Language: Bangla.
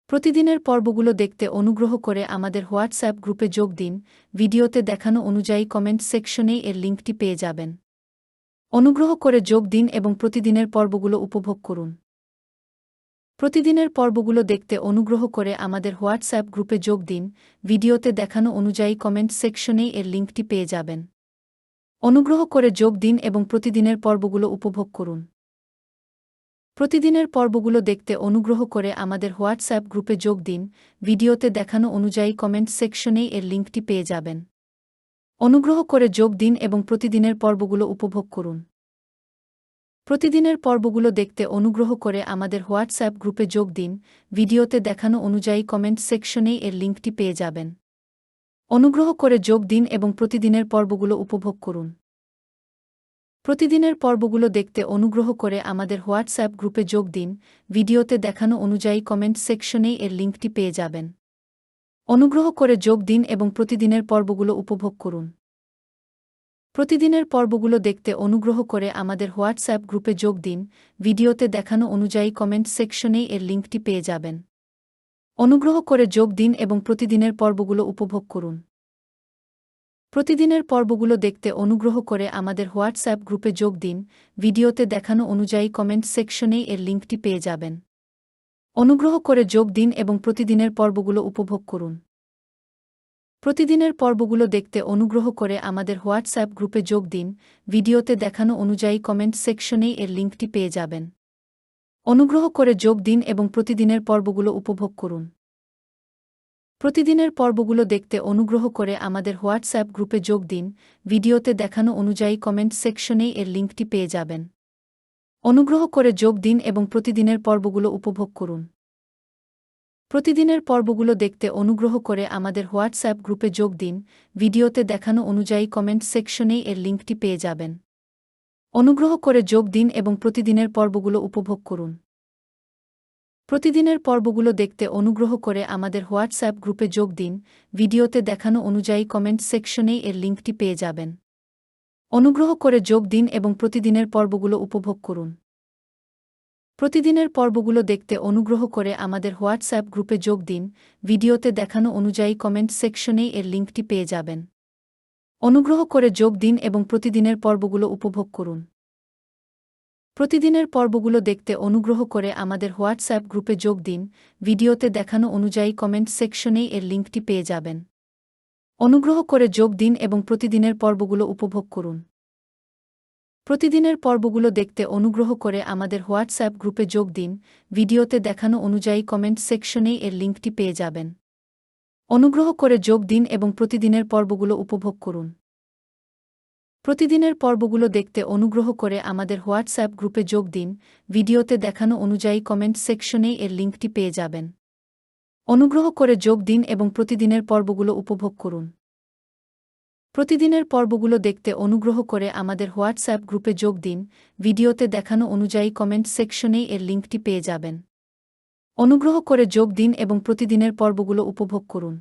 প্রতিদিনের পর্বগুলো দেখতে অনুগ্রহ করে আমাদের হোয়াটসঅ্যাপ গ্রুপে যোগ দিন। ভিডিওতে দেখানো অনুযায়ী কমেন্ট সেকশনেই এর লিঙ্কটি পেয়ে যাবেন। অনুগ্রহ করে যোগ দিন এবং প্রতিদিনের পর্বগুলো উপভোগ করুন। প্রতিদিনের পর্বগুলো দেখতে অনুগ্রহ করে আমাদের হোয়াটসঅ্যাপ গ্রুপে যোগ দিন। ভিডিওতে দেখানো অনুযায়ী কমেন্ট সেকশনেই এর লিঙ্কটি পেয়ে যাবেন। অনুগ্রহ করে যোগ দিন এবং প্রতিদিনের পর্বগুলো উপভোগ করুন। প্রতিদিনের পর্বগুলো দেখতে অনুগ্রহ করে আমাদের হোয়াটসঅ্যাপ গ্রুপে যোগ দিন। ভিডিওতে দেখানো অনুযায়ী কমেন্ট সেকশনেই এর লিঙ্কটি পেয়ে যাবেন। অনুগ্রহ করে যোগ দিন এবং প্রতিদিনের পর্বগুলো উপভোগ করুন। প্রতিদিনের পর্বগুলো দেখতে অনুগ্রহ করে আমাদের হোয়াটসঅ্যাপ গ্রুপে যোগ দিন। ভিডিওতে দেখানো অনুযায়ী কমেন্ট সেকশনেই এর লিঙ্কটি পেয়ে যাবেন। অনুগ্রহ করে যোগ দিন এবং প্রতিদিনের পর্বগুলো উপভোগ করুন। প্রতিদিনের পর্বগুলো দেখতে অনুগ্রহ করে আমাদের হোয়াটসঅ্যাপ গ্রুপে যোগ দিন। ভিডিওতে দেখানো অনুযায়ী কমেন্ট সেকশনেই এর লিঙ্কটি পেয়ে যাবেন। অনুগ্রহ করে যোগ দিন এবং প্রতিদিনের পর্বগুলো উপভোগ করুন। প্রতিদিনের পর্বগুলো দেখতে অনুগ্রহ করে আমাদের হোয়াটসঅ্যাপ গ্রুপে যোগ দিন। ভিডিওতে দেখানো অনুযায়ী কমেন্ট সেকশনেই এর লিঙ্কটি পেয়ে যাবেন। অনুগ্রহ করে যোগ দিন এবং প্রতিদিনের পর্বগুলো উপভোগ করুন। প্রতিদিনের পর্বগুলো দেখতে অনুগ্রহ করে আমাদের হোয়াটসঅ্যাপ গ্রুপে যোগ দিন। ভিডিওতে দেখানো অনুযায়ী কমেন্ট সেকশনেই এর লিঙ্কটি পেয়ে যাবেন। অনুগ্রহ করে যোগ দিন এবং প্রতিদিনের পর্বগুলো উপভোগ করুন। প্রতিদিনের পর্বগুলো দেখতে অনুগ্রহ করে আমাদের হোয়াটসঅ্যাপ গ্রুপে যোগ দিন। ভিডিওতে দেখানো অনুযায়ী কমেন্ট সেকশনেই এর লিঙ্কটি পেয়ে যাবেন। অনুগ্রহ করে যোগ দিন এবং প্রতিদিনের পর্বগুলো উপভোগ করুন। প্রতিদিনের পর্বগুলো দেখতে অনুগ্রহ করে আমাদের হোয়াটসঅ্যাপ গ্রুপে যোগ দিন। ভিডিওতে দেখানো অনুযায়ী কমেন্ট সেকশনেই এর লিঙ্কটি পেয়ে যাবেন। অনুগ্রহ করে যোগ দিন এবং প্রতিদিনের পর্বগুলো উপভোগ করুন। প্রতিদিনের পর্বগুলো দেখতে অনুগ্রহ করে আমাদের হোয়াটসঅ্যাপ গ্রুপে যোগ দিন। ভিডিওতে দেখানো অনুযায়ী কমেন্ট সেকশনেই এর লিঙ্কটি পেয়ে যাবেন। অনুগ্রহ করে যোগ দিন এবং প্রতিদিনের পর্বগুলো উপভোগ করুন। প্রতিদিনের পর্বগুলো দেখতে অনুগ্রহ করে আমাদের হোয়াটসঅ্যাপ গ্রুপে যোগ দিন। ভিডিওতে দেখানো অনুযায়ী কমেন্ট সেকশনেই এর লিঙ্কটি পেয়ে যাবেন। অনুগ্রহ করে যোগ দিন এবং প্রতিদিনের পর্বগুলো উপভোগ করুন। প্রতিদিনের পর্বগুলো দেখতে অনুগ্রহ করে আমাদের হোয়াটসঅ্যাপ গ্রুপে যোগ দিন। ভিডিওতে দেখানো অনুযায়ী কমেন্ট সেকশনেই এর লিঙ্কটি পেয়ে যাবেন। অনুগ্রহ করে যোগ দিন এবং প্রতিদিনের পর্বগুলো উপভোগ করুন। প্রতিদিনের পর্বগুলো দেখতে অনুগ্রহ করে আমাদের হোয়াটসঅ্যাপ গ্রুপে যোগ দিন। ভিডিওতে দেখানো অনুযায়ী কমেন্ট সেকশনেই এর লিঙ্কটি পেয়ে যাবেন। অনুগ্রহ করে যোগ দিন এবং প্রতিদিনের পর্বগুলো উপভোগ করুন। প্রতিদিনের পর্বগুলো দেখতে অনুগ্রহ করে আমাদের হোয়াটসঅ্যাপ গ্রুপে যোগ দিন। ভিডিওতে দেখানো অনুযায়ী কমেন্ট সেকশনেই এর লিঙ্কটি পেয়ে যাবেন। অনুগ্রহ করে যোগ দিন এবং প্রতিদিনের পর্বগুলো উপভোগ করুন। প্রতিদিনের পর্বগুলো দেখতে অনুগ্রহ করে আমাদের হোয়াটসঅ্যাপ গ্রুপে যোগ দিন। ভিডিওতে দেখানো অনুযায়ী কমেন্ট সেকশনেই এর লিঙ্কটি পেয়ে যাবেন। অনুগ্রহ করে যোগ দিন এবং প্রতিদিনের পর্বগুলো উপভোগ করুন। প্রতিদিনের পর্বগুলো দেখতে অনুগ্রহ করে আমাদের হোয়াটসঅ্যাপ গ্রুপে যোগ দিন। ভিডিওতে দেখানো অনুযায়ী কমেন্ট সেকশনেই এর লিঙ্কটি পেয়ে যাবেন। অনুগ্রহ করে যোগ দিন এবং প্রতিদিনের পর্বগুলো উপভোগ করুন।